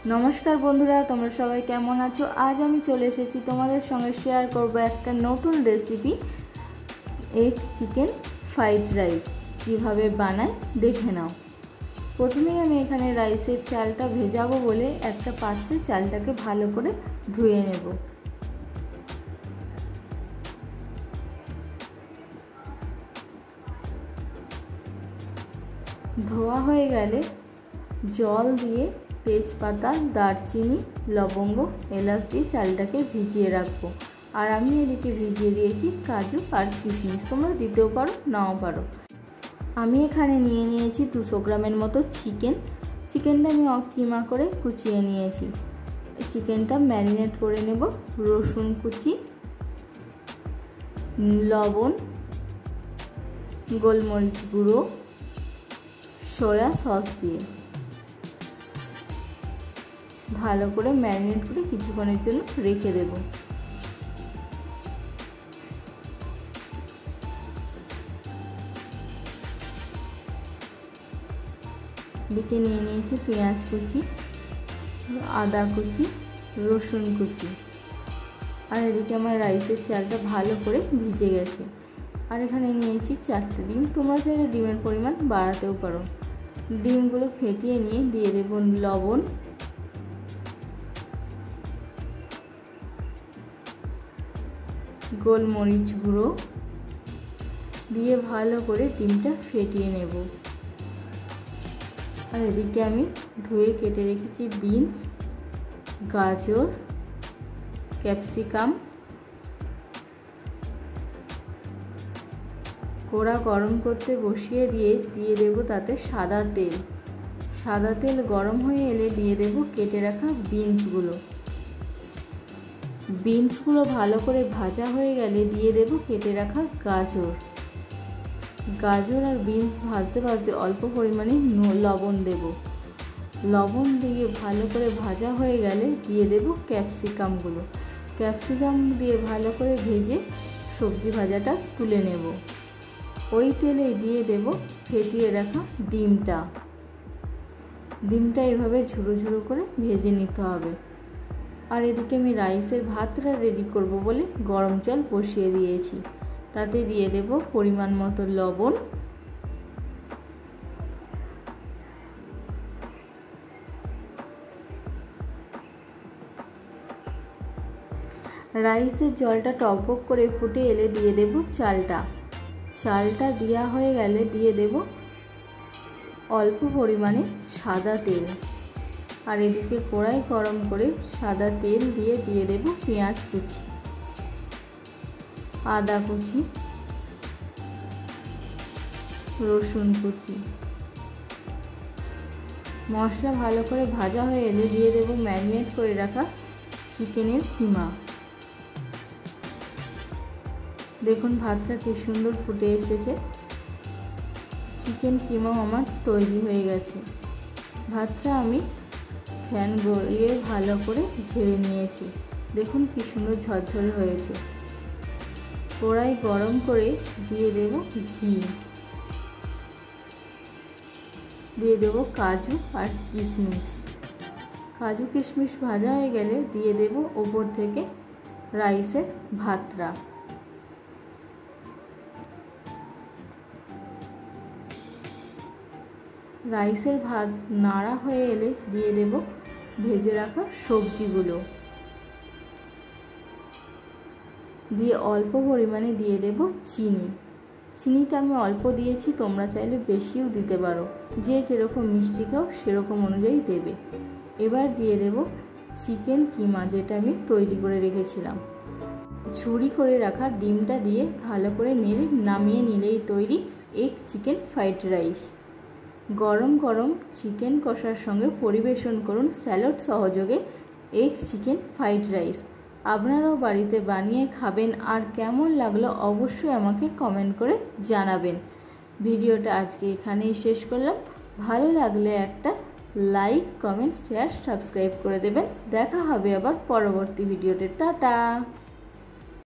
नमस्कार बंधुरा तोमरा सबाई केमन आछो। आज आमी चले एसेछि तोमादेर संगे शेयर करब एकटा नतून recipe egg chicken fried rice किभाबे बानाय देखे नाओ। प्रथमेई आमी एखाने राइसेर चालटा भेजाबो बोले एकटा पात्रे चालटाके भालो करे धुए नेब। धोया हये गेले जल दिए तेजपाता दारचिनी लवंग एलाच दिए चालटाके भिजिए राखबो। और आमी एदिके भिजिए दिएछि काजू और किशमिश, तोमरा दितेও पारो नाও पारो। आमी एखाने निये निয়েছি 200 ग्रामेर मतो चिकेन। चिकेनटा आमी किमा करे कुचिए निয়েছি। चिकेनटा मैरिनेट करे नेब रसुन कुचि लवण गोलमरिच गुঁড়ো सोया सस दिए भालो करे मैरिनेट करे किछुक्षणेर जोन्नो रेखे देब। दिके निये निয়েছি पेঁয়াজ कुचि आदा कुचि रसुन कुचि और एदिके आमार राइसेर चालटा भालो करे भिजे गेছে। और एखाने निয়েছি 4टे ডিম, তোমরা চাইলে ডিমের পরিমাণ বাড়াতেও পারো। ডিমগুলো ফেটিয়ে নিয়ে দিয়ে দেব লবণ गोलमरिच गुঁড়ো दिए भालो करे डिमटा फेटिए नेब। और एदिके आमी धुए केटे रेखेछि बिन्स गाजर क्यापसिकाम कोड़ा गरम करते बसिए दिए देब ताते सादा तेल। सादा तेल गरम हये एले दिए देब केटे राखा बिन्सगुलो। बिन्सगुलो भालो करे भाजा हये गेले दिए देब केटे राखा गाजर। गाजर और बिन्स भाजते भाजते अल्प परिमाणे लवण देब। लवण दिए भालो करे भाजा हये गेले दिए देब क्यापसिकामगुलो। क्यापसिकाम दिए भालो करे भेजे सब्जी भाजाटा तुले नेब। ওই তেলে দিয়ে দেব ফেটিয়ে রাখা ডিমটা। ডিমটা এভাবে ঝুরো ঝুরো করে ভেজে নিতে হবে। আর এদিকে আমি রাইসের ভাতটা রেডি করব বলে গরম জল বসিয়ে দিয়েছি। তাতে দিয়ে দেব পরিমাণ মতো লবণ রাইসের জলটা টকবক করে ফুটে এলে দিয়ে দেব চালটা। चालटा दिया हये गेले दिए देब अल्प परिमाणे सादा तेल। और एदिके कड़ाई गरम करे सादा तेल दिए दिए देब पेঁয়াজ कुचि आदा कुचि रसुन कुचि। मशला भालो करे भाजा हये एले दिए देब मैरिनेट करे राखा चिकेनेर किमा। देखुन भातटा कि सुंदर फुटे एसेছে। चिकेन किमा आमार तैरी हये गेছে। भातटा आमी फैन गलिए भालो करे झेड़े निয়েছি। देखुन कि सुंदर झरझरे হয়েছে। कड़ाई गरम करे दिए देब घी दिए देब काजू और किशमिश। काजू किशमिश भाजा हये गेले दिए देब ओपर थेके राइसेर भातटा। राइसेर भात नाड़ा हये एले दिए देब भेजे रखा सब्जीगुलो दिए अल्प परिमाणे दिए देब चीनी। चीनीटा आमी अल्प दिएछि, तोमरा चाइले बेशिও दिते पारो। जे जेरकम मिष्टि खाओ सेरकम अनुयायी देबे। एबार दिए देब चिकेन किमा जेटा आमी तैरी करे रेखेছিলাম। ঝুরি করে রাখা ডিমটা দিয়ে ভালো করে নেড়ে নামিয়ে নিলেই তৈরি এগ চিকেন ফ্রাইড রাইস। गरम गरम चिकेन कषार संगे परिवेशन करुन सैलाड सहयोगे एग चिकेन फ्राइड राइस। आपनाराও बाड़ीते बानिয়ে खाबेन और केमन लागलो अवश्यई आमाके कमेंट करे जानाबेन। भिडियोटा आजके एखानेই शेष करलाम। भालो लागले एकटा लाइक कमेंट शेयर सबस्क्राइब करे देবেন। দেখা হবে আবার পরবর্তী ভিডিওতে। টাটা।